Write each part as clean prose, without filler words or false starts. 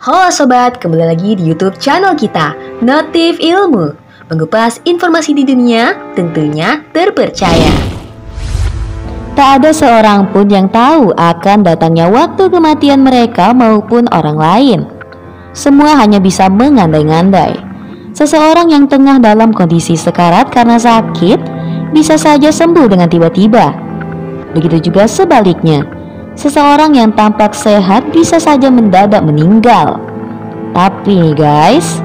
Halo sobat, kembali lagi di YouTube channel kita, Notif Ilmu, mengupas informasi di dunia tentunya terpercaya. Tak ada seorang pun yang tahu akan datangnya waktu kematian mereka maupun orang lain. Semua hanya bisa mengandai-andai. Seseorang yang tengah dalam kondisi sekarat karena sakit bisa saja sembuh dengan tiba-tiba. Begitu juga sebaliknya, seseorang yang tampak sehat bisa saja mendadak meninggal. Tapi nih guys,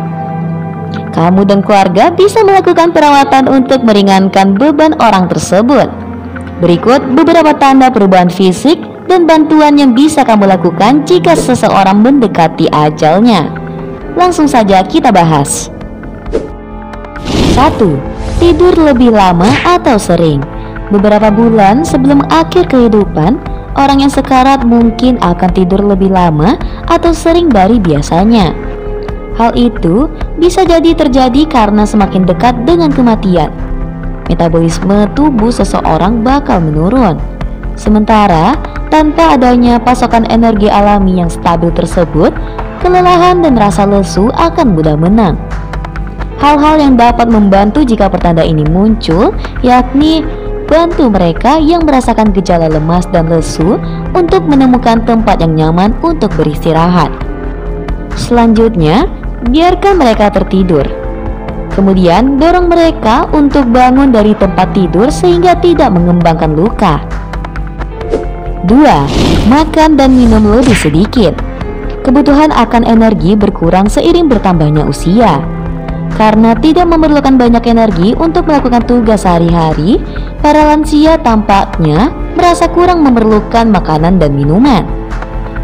kamu dan keluarga bisa melakukan perawatan untuk meringankan beban orang tersebut. Berikut beberapa tanda perubahan fisik dan bantuan yang bisa kamu lakukan jika seseorang mendekati ajalnya. Langsung saja kita bahas. 1. Tidur lebih lama atau sering. Beberapa bulan sebelum akhir kehidupan, orang yang sekarat mungkin akan tidur lebih lama atau sering dari biasanya. Hal itu bisa jadi terjadi karena semakin dekat dengan kematian, metabolisme tubuh seseorang bakal menurun. Sementara tanpa adanya pasokan energi alami yang stabil tersebut, kelelahan dan rasa lesu akan mudah menang. Hal-hal yang dapat membantu jika pertanda ini muncul, yakni bantu mereka yang merasakan gejala lemas dan lesu untuk menemukan tempat yang nyaman untuk beristirahat. Selanjutnya, biarkan mereka tertidur. Kemudian, dorong mereka untuk bangun dari tempat tidur sehingga tidak mengembangkan luka. 2. Makan dan minum lebih sedikit. Kebutuhan akan energi berkurang seiring bertambahnya usia. Karena tidak memerlukan banyak energi untuk melakukan tugas sehari-hari, para lansia tampaknya merasa kurang memerlukan makanan dan minuman.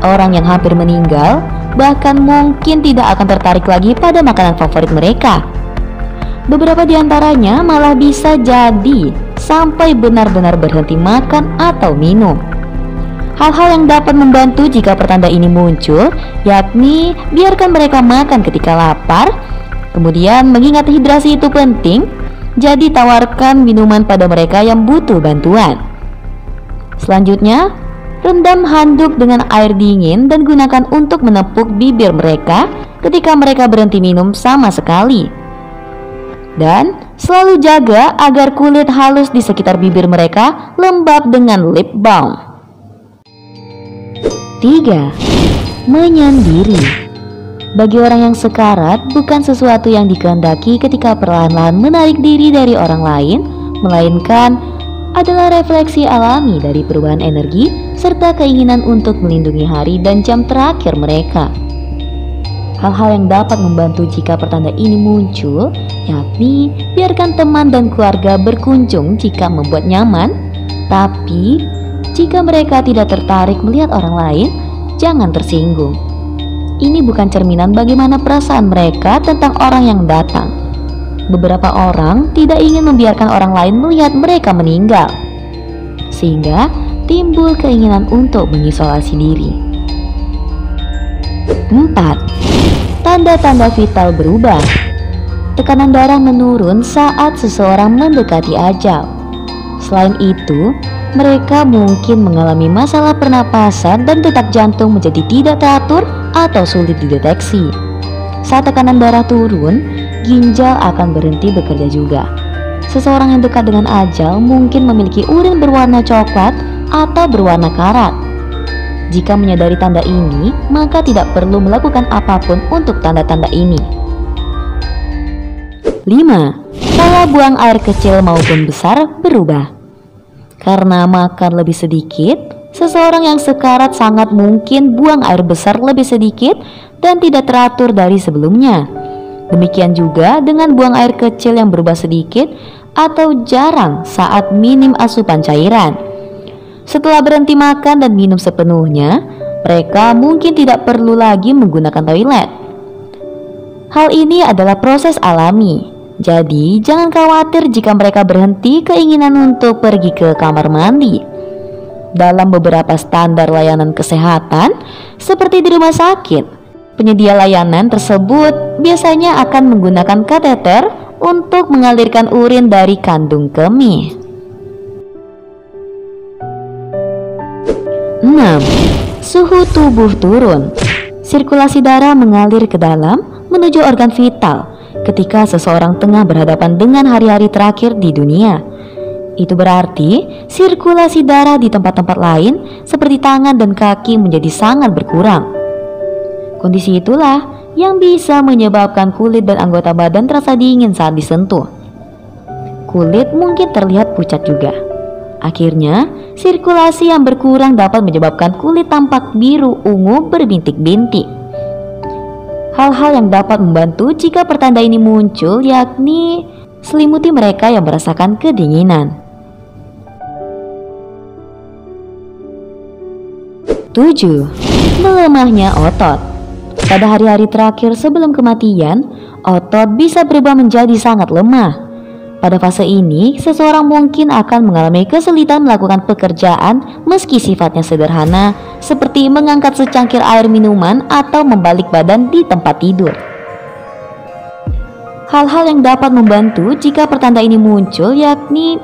Orang yang hampir meninggal bahkan mungkin tidak akan tertarik lagi pada makanan favorit mereka. Beberapa di antaranya malah bisa jadi sampai benar-benar berhenti makan atau minum. Hal-hal yang dapat membantu jika pertanda ini muncul, yakni biarkan mereka makan ketika lapar. Kemudian mengingat hidrasi itu penting, jadi tawarkan minuman pada mereka yang butuh bantuan. Selanjutnya, rendam handuk dengan air dingin dan gunakan untuk menepuk bibir mereka ketika mereka berhenti minum sama sekali. Dan selalu jaga agar kulit halus di sekitar bibir mereka lembab dengan lip balm. 3. Menyendiri. Bagi orang yang sekarat, bukan sesuatu yang dikehendaki ketika perlahan-lahan menarik diri dari orang lain, melainkan adalah refleksi alami dari perubahan energi serta keinginan untuk melindungi hari dan jam terakhir mereka. Hal-hal yang dapat membantu jika pertanda ini muncul, yakni biarkan teman dan keluarga berkunjung jika membuat nyaman, tapi jika mereka tidak tertarik melihat orang lain, jangan tersinggung. Ini bukan cerminan bagaimana perasaan mereka tentang orang yang datang. Beberapa orang tidak ingin membiarkan orang lain melihat mereka meninggal, sehingga timbul keinginan untuk mengisolasi diri. 4. Tanda-tanda vital berubah. Tekanan darah menurun saat seseorang mendekati ajal. Selain itu, mereka mungkin mengalami masalah pernapasan dan detak jantung menjadi tidak teratur atau sulit dideteksi. Saat tekanan darah turun, ginjal akan berhenti bekerja juga. Seseorang yang dekat dengan ajal mungkin memiliki urin berwarna coklat atau berwarna karat. Jika menyadari tanda ini, maka tidak perlu melakukan apapun untuk tanda-tanda ini. 5. Pola buang air kecil maupun besar berubah. Karena makan lebih sedikit, seseorang yang sekarat sangat mungkin buang air besar lebih sedikit dan tidak teratur dari sebelumnya. Demikian juga dengan buang air kecil yang berubah sedikit atau jarang saat minim asupan cairan. Setelah berhenti makan dan minum sepenuhnya, mereka mungkin tidak perlu lagi menggunakan toilet. Hal ini adalah proses alami. Jadi jangan khawatir jika mereka berhenti keinginan untuk pergi ke kamar mandi. Dalam beberapa standar layanan kesehatan, seperti di rumah sakit, penyedia layanan tersebut biasanya akan menggunakan kateter untuk mengalirkan urin dari kandung kemih. 6. Suhu tubuh turun. Sirkulasi darah mengalir ke dalam menuju organ vital ketika seseorang tengah berhadapan dengan hari-hari terakhir di dunia. Itu berarti sirkulasi darah di tempat-tempat lain seperti tangan dan kaki menjadi sangat berkurang. Kondisi itulah yang bisa menyebabkan kulit dan anggota badan terasa dingin saat disentuh. Kulit mungkin terlihat pucat juga. Akhirnya, sirkulasi yang berkurang dapat menyebabkan kulit tampak biru ungu berbintik-bintik. Hal-hal yang dapat membantu jika pertanda ini muncul yakni selimuti mereka yang merasakan kedinginan. 7. Melemahnya otot. Pada hari-hari terakhir sebelum kematian, otot bisa berubah menjadi sangat lemah. Pada fase ini, seseorang mungkin akan mengalami kesulitan melakukan pekerjaan meski sifatnya sederhana, seperti mengangkat secangkir air minuman atau membalik badan di tempat tidur. Hal-hal yang dapat membantu jika pertanda ini muncul yakni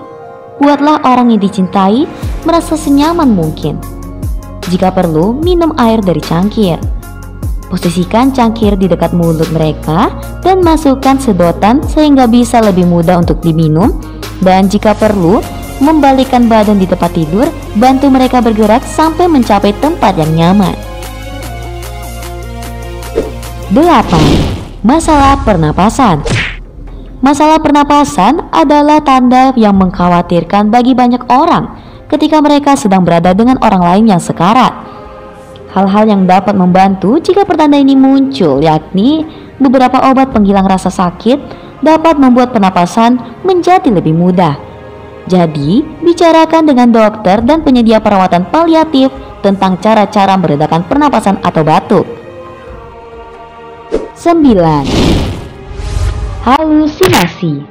buatlah orang yang dicintai merasa senyaman mungkin. Jika perlu, minum air dari cangkir. Posisikan cangkir di dekat mulut mereka dan masukkan sedotan sehingga bisa lebih mudah untuk diminum. Dan jika perlu, membalikkan badan di tempat tidur, bantu mereka bergerak sampai mencapai tempat yang nyaman. 8. Masalah pernapasan. Masalah pernapasan adalah tanda yang mengkhawatirkan bagi banyak orang ketika mereka sedang berada dengan orang lain yang sekarat. Hal-hal yang dapat membantu jika pertanda ini muncul yakni beberapa obat penghilang rasa sakit dapat membuat pernapasan menjadi lebih mudah. Jadi, bicarakan dengan dokter dan penyedia perawatan paliatif tentang cara-cara meredakan pernapasan atau batuk. 9. Halusinasi.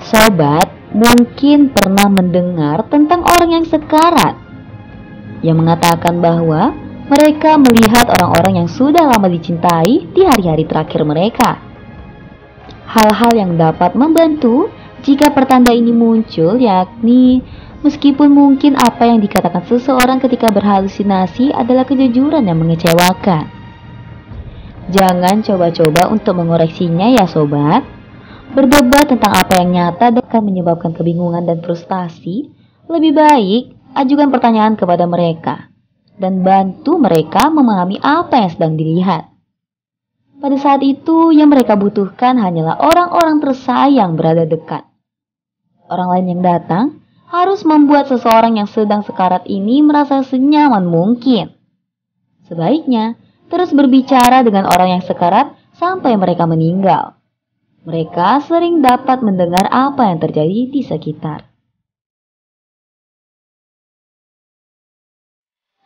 Sobat mungkin pernah mendengar tentang orang yang sekarat yang mengatakan bahwa mereka melihat orang-orang yang sudah lama dicintai di hari-hari terakhir mereka. Hal-hal yang dapat membantu jika pertanda ini muncul yakni meskipun mungkin apa yang dikatakan seseorang ketika berhalusinasi adalah kejujuran yang mengecewakan. Jangan coba-coba untuk mengoreksinya ya sobat. Berdebat tentang apa yang nyata akan menyebabkan kebingungan dan frustasi. Lebih baik ajukan pertanyaan kepada mereka dan bantu mereka memahami apa yang sedang dilihat. Pada saat itu, yang mereka butuhkan hanyalah orang-orang tersayang berada dekat. Orang lain yang datang harus membuat seseorang yang sedang sekarat ini merasa senyaman mungkin. Sebaiknya, terus berbicara dengan orang yang sekarat sampai mereka meninggal. Mereka sering dapat mendengar apa yang terjadi di sekitar.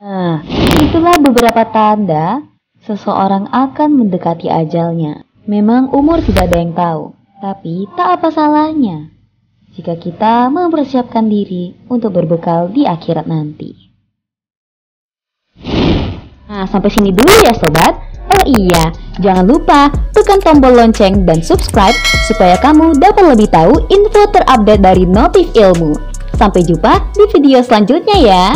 Nah, itulah beberapa tanda seseorang akan mendekati ajalnya. Memang umur tidak ada yang tahu, tapi tak apa salahnya jika kita mempersiapkan diri untuk berbekal di akhirat nanti. Nah, sampai sini dulu ya sobat. Oh iya, jangan lupa tekan tombol lonceng dan subscribe supaya kamu dapat lebih tahu info terupdate dari Notif Ilmu. Sampai jumpa di video selanjutnya ya.